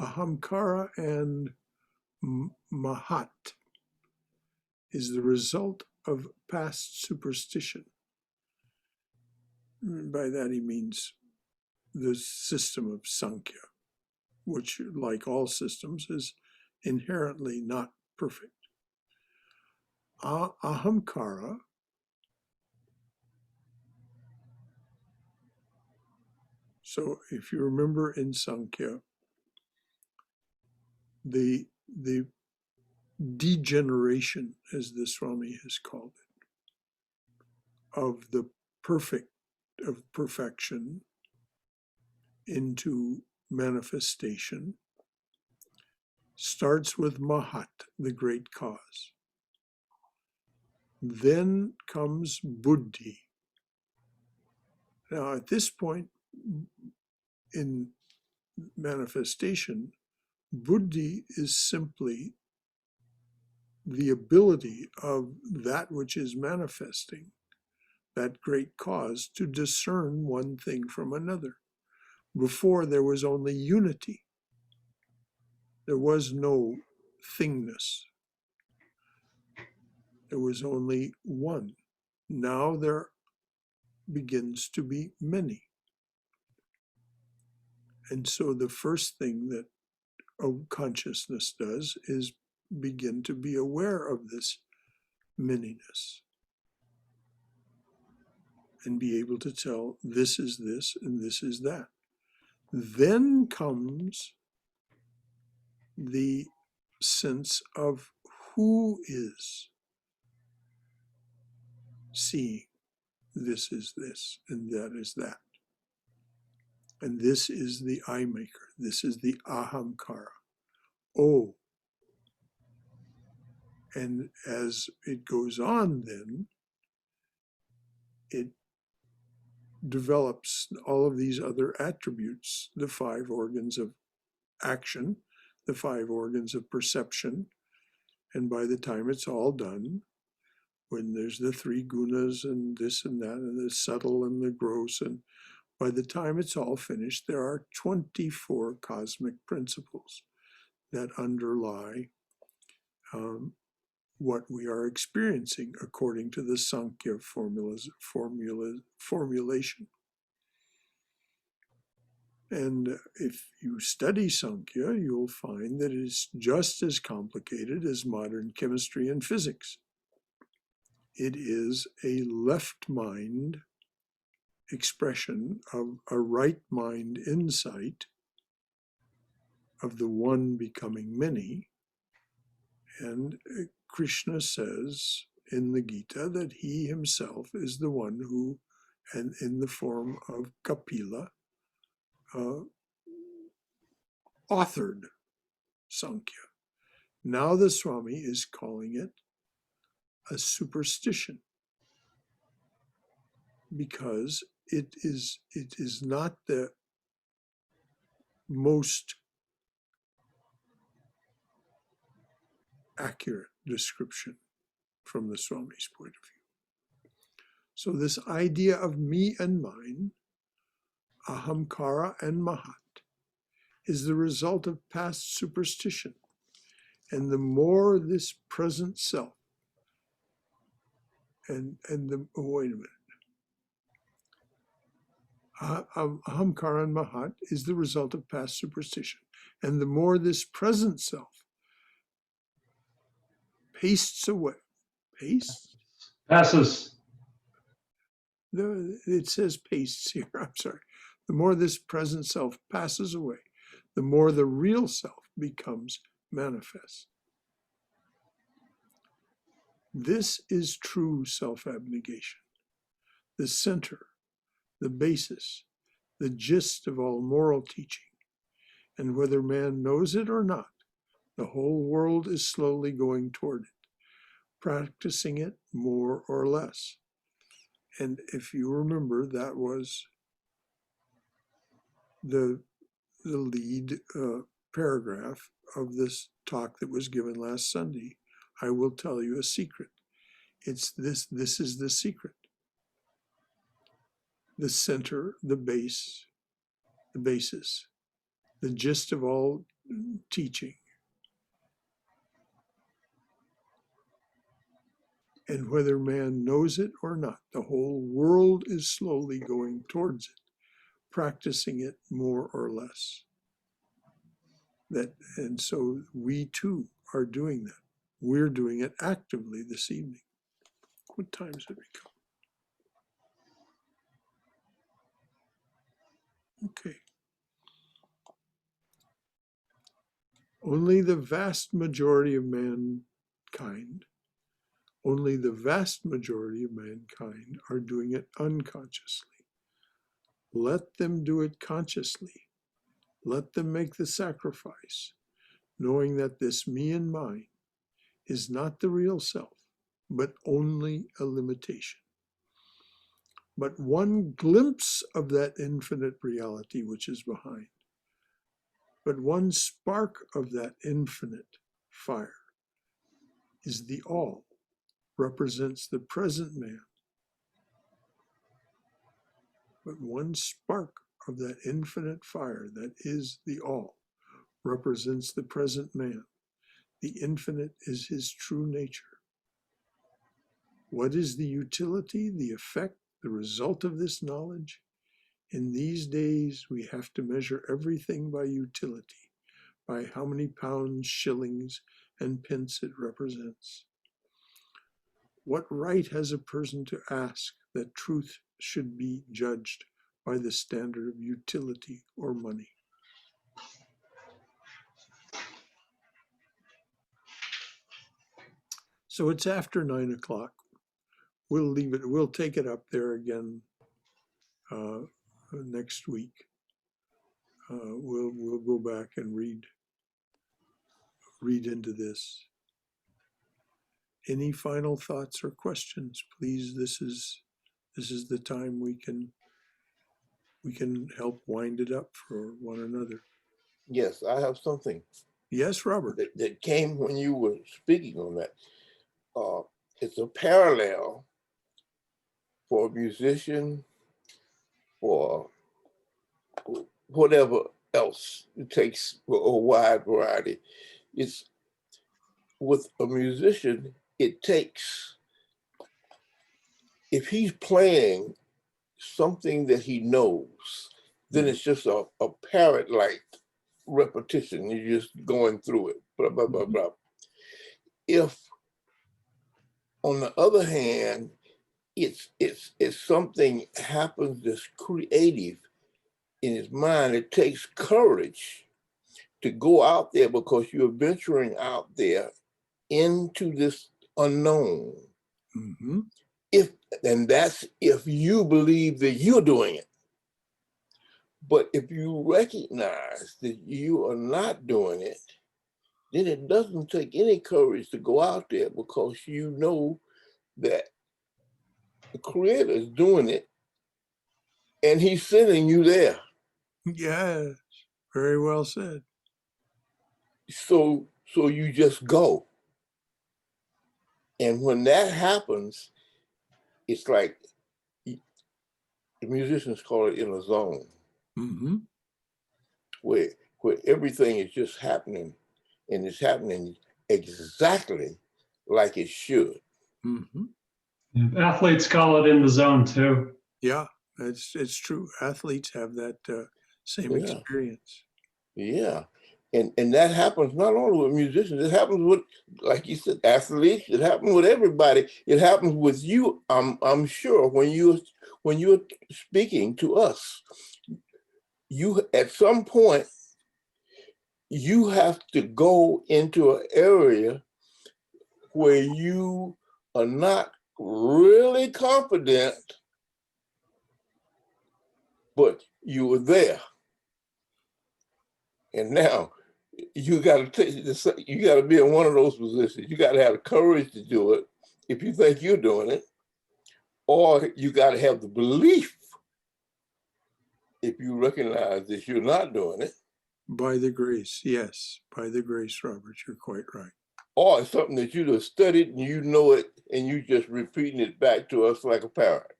Ahamkara and Mahat is the result of past superstition. By that he means the system of Sankhya, which, like all systems, is inherently not perfect. Ahamkara So if you remember in Sankhya, the degeneration, as the Swami has called it, of the perfection into manifestation starts with Mahat, the great cause. Then comes Buddhi. Now, at this point in manifestation, Buddhi is simply the ability of that which is manifesting, that great cause, to discern one thing from another. Before, there was only unity. There was no thingness. There was only one. Now there begins to be many. And so the first thing that consciousness does is begin to be aware of this manyness and be able to tell this is this and this is that. Then comes the sense of who is seeing this is this and that is that. And this is the eye maker. This is the ahamkara. Oh. And as it goes on, then it develops all of these other attributes, the 5 organs of action, the 5 organs of perception. And by the time it's all done, when there's the 3 gunas and this and that, and the subtle and the gross, and by the time it's all finished, there are 24 cosmic principles that underlie what we are experiencing according to the Sankhya formulation. And if you study Sankhya, you'll find that it's just as complicated as modern chemistry and physics. It is a left mind expression of a right mind insight of the one becoming many. And Krishna says in the Gita that he himself is the one who, and in the form of Kapila, authored Sankhya. Now the Swami is calling it a superstition because it is not the most accurate description from the Swami's point of view. So this idea of me and mine, ahamkara and mahat, is the result of past superstition. And the more this present self, wait a minute, ahamkara and mahat is the result of past superstition. And the more this present self pastes away, Passes. It says pastes here, I'm sorry. The more this present self passes away, the more the real self becomes manifest. This is true self-abnegation, the center, the basis, the gist of all moral teaching. And whether man knows it or not, the whole world is slowly going toward it, practicing it more or less. And if you remember, that was the lead paragraph of this talk that was given last Sunday. I will tell you a secret. It's this is the secret. The center, the base, the basis, the gist of all teaching And whether man knows it or not, the whole world is slowly going towards it, practicing it more or less. And so we too are doing that. We're doing it actively this evening. What time has it become? Okay. Only the vast majority of mankind, only the vast majority of mankind are doing it unconsciously. Let them do it consciously. Let them make the sacrifice, knowing that this me and mine is not the real self, but only a limitation. But one glimpse of that infinite reality which is behind, but one spark of that infinite fire is the all, represents the present man. But one spark of that infinite fire that is the all represents the present man. The infinite is his true nature. What is the utility, the effect, the result of this knowledge? In these days, we have to measure everything by utility, by how many pounds, shillings, and pence it represents. What right has a person to ask that truth should be judged by the standard of utility or money? So it's after 9 o'clock. We'll leave it. We'll take it up there again next week. We'll go back and read into this. Any final thoughts or questions? Please, this is the time we can help wind it up for one another. Yes, I have something Yes, Robert. that came when you were speaking on that. It's a parallel for a musician, for whatever else. It takes a wide variety. It's with a musician, it takes, if he's playing something that he knows, then it's just a parrot-like repetition. You're just going through it, blah, blah, blah, blah. If, on the other hand, it's something happens that's creative in his mind, it takes courage to go out there because you're venturing out there into this unknown. Mm-hmm. And that's if you believe that you're doing it. But if you recognize that you are not doing it, then it doesn't take any courage to go out there because you know that the Creator is doing it and he's sending you there. Yes, very well said. So you just go. And when that happens, it's like the musicians call it in a zone, Mm-hmm. where everything is just happening, and it's happening exactly like it should. Mm-hmm. Athletes call it in the zone too. Yeah, it's true. Athletes have that same experience. Yeah. And that happens not only with musicians, it happens with, like you said, athletes, it happens with everybody. It happens with you, I'm sure, when you're speaking to us. You, at some point, you have to go into an area where you are not really confident, but you were there. And now you got to be in one of those positions. You got to have the courage to do it if you think you're doing it, or you got to have the belief if you recognize that you're not doing it. By the grace, yes, by the grace, Robert, you're quite right. Or it's something that you have studied and you know it, and you just repeating it back to us like a parrot.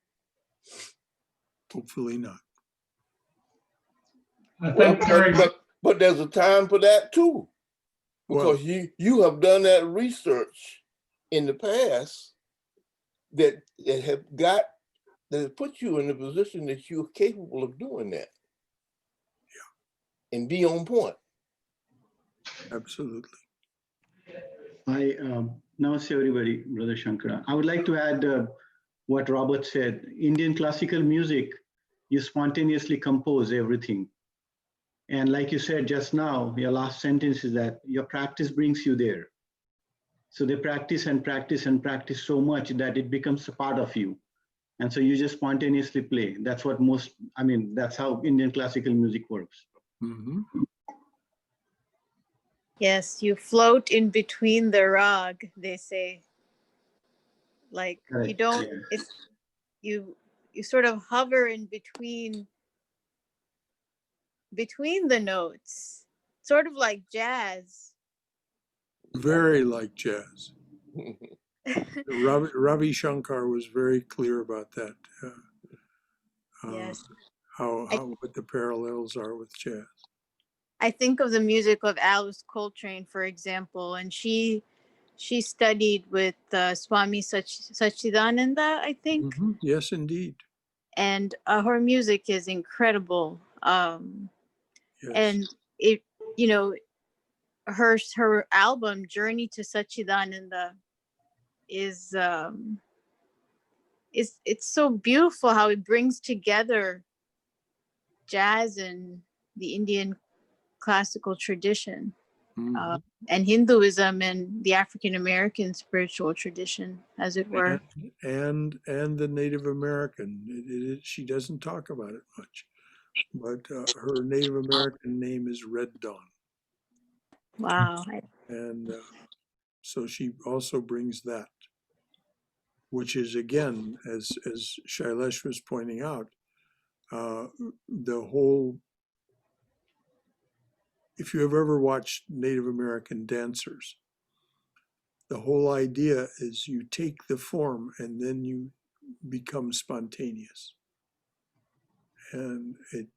Hopefully not. I think but there's a time for that too, because Well, you have done that research in the past, that have put you in a position that you're capable of doing that. Yeah. And be on point. Absolutely. Namaste everybody, Brother Shankara. I would like to add what Robert said. Indian classical music, you spontaneously compose everything. And like you said just now, your last sentence is that your practice brings you there. So they practice and practice and practice so much that it becomes a part of you. And so you just spontaneously play. That's what that's how Indian classical music works. Mm-hmm. Yes, you float in between the rag, they say. Like Correct. you don't, Yeah. it's you sort of hover in between the notes, sort of like jazz. Very like jazz. Ravi Shankar was very clear about that. Yes. What the parallels are with jazz. I think of the music of Alice Coltrane, for example, and she studied with Swami Sachidananda, I think. Mm-hmm. Yes, indeed. And her music is incredible. Yes. And it, her album Journey to Sachidananda is it's so beautiful how it brings together jazz and the Indian classical tradition. Mm-hmm. And Hinduism and the African American spiritual tradition, as it were. And the Native American. She doesn't talk about it much, but her Native American name is Red Dawn. Wow. And so she also brings that, which is, again, as Shailesh was pointing out, the whole, if you have ever watched Native American dancers, the whole idea is you take the form and then you become spontaneous. And it,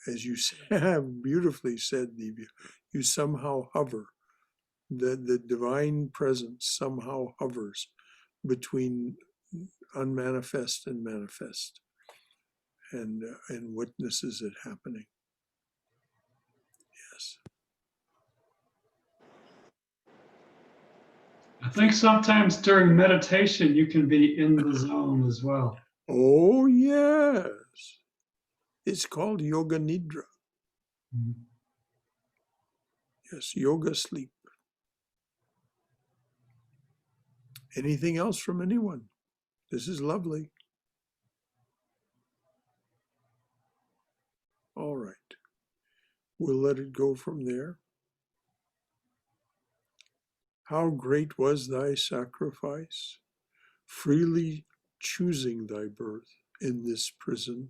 as you have beautifully said, Divya, you somehow hover. The divine presence somehow hovers between unmanifest and manifest, and witnesses it happening. Yes. I think sometimes during meditation, you can be in the zone as well. Oh, yes. It's called Yoga Nidra. Mm-hmm. Yes, yoga sleep. Anything else from anyone? This is lovely. All right. We'll let it go from there. How great was thy sacrifice, freely choosing thy birth in this prison,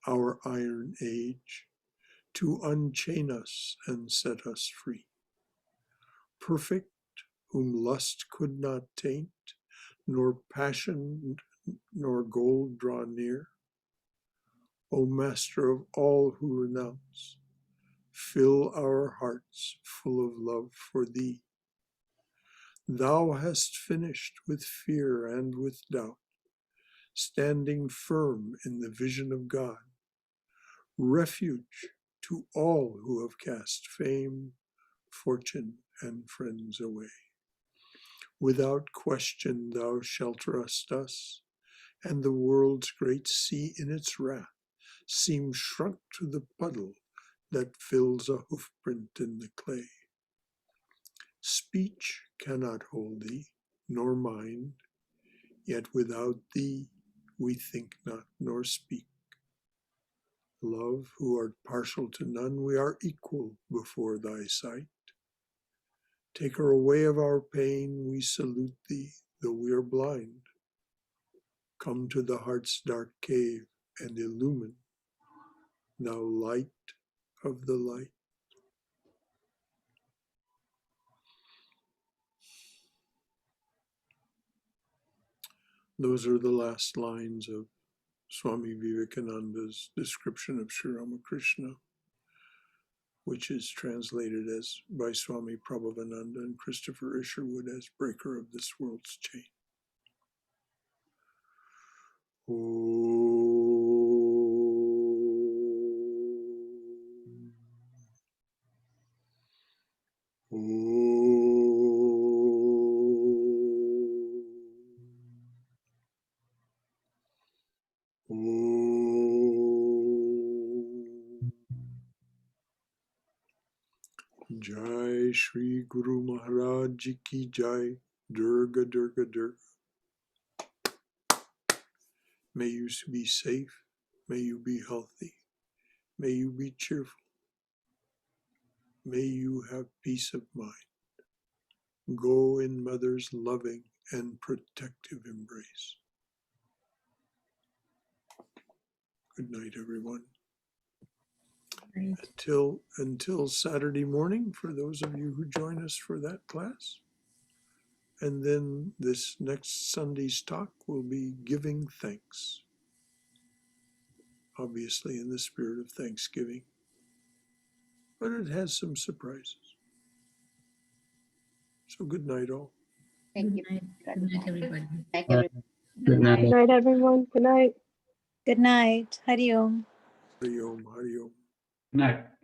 our iron age, to unchain us and set us free. Perfect, whom lust could not taint, nor passion nor gold draw near. O Master of all who renounce, fill our hearts full of love for thee. Thou hast finished with fear and with doubt, standing firm in the vision of God, refuge to all who have cast fame, fortune, and friends away. Without question thou shelterest us, and the world's great sea in its wrath seems shrunk to the puddle that fills a hoofprint in the clay. Speech cannot hold thee, nor mind, yet without thee we think not nor speak. Love, who art partial to none, we are equal before thy sight. Taker away of our pain, we salute thee, though we are blind. Come to the heart's dark cave and illumine, thou light of the light. Those are the last lines of Swami Vivekananda's description of Sri Ramakrishna, which is translated as by Swami Prabhavananda and Christopher Isherwood as breaker of this world's chain. Jai Shri Guru Maharaj Ji Ki Jai. Durga, Durga, Durga. May you be safe. May you be healthy. May you be cheerful. May you have peace of mind. Go in Mother's loving and protective embrace. Good night, everyone. Right. Until Saturday morning, for those of you who join us for that class. And then this next Sunday's talk will be giving thanks. Obviously in the spirit of Thanksgiving. But it has some surprises. So good night, all. Thank Good you. night. Good night, everybody. Night, everyone. Good night. Good night, everyone. Good night. Good night. Hari Om. Hari Om, Hari Om. Good night.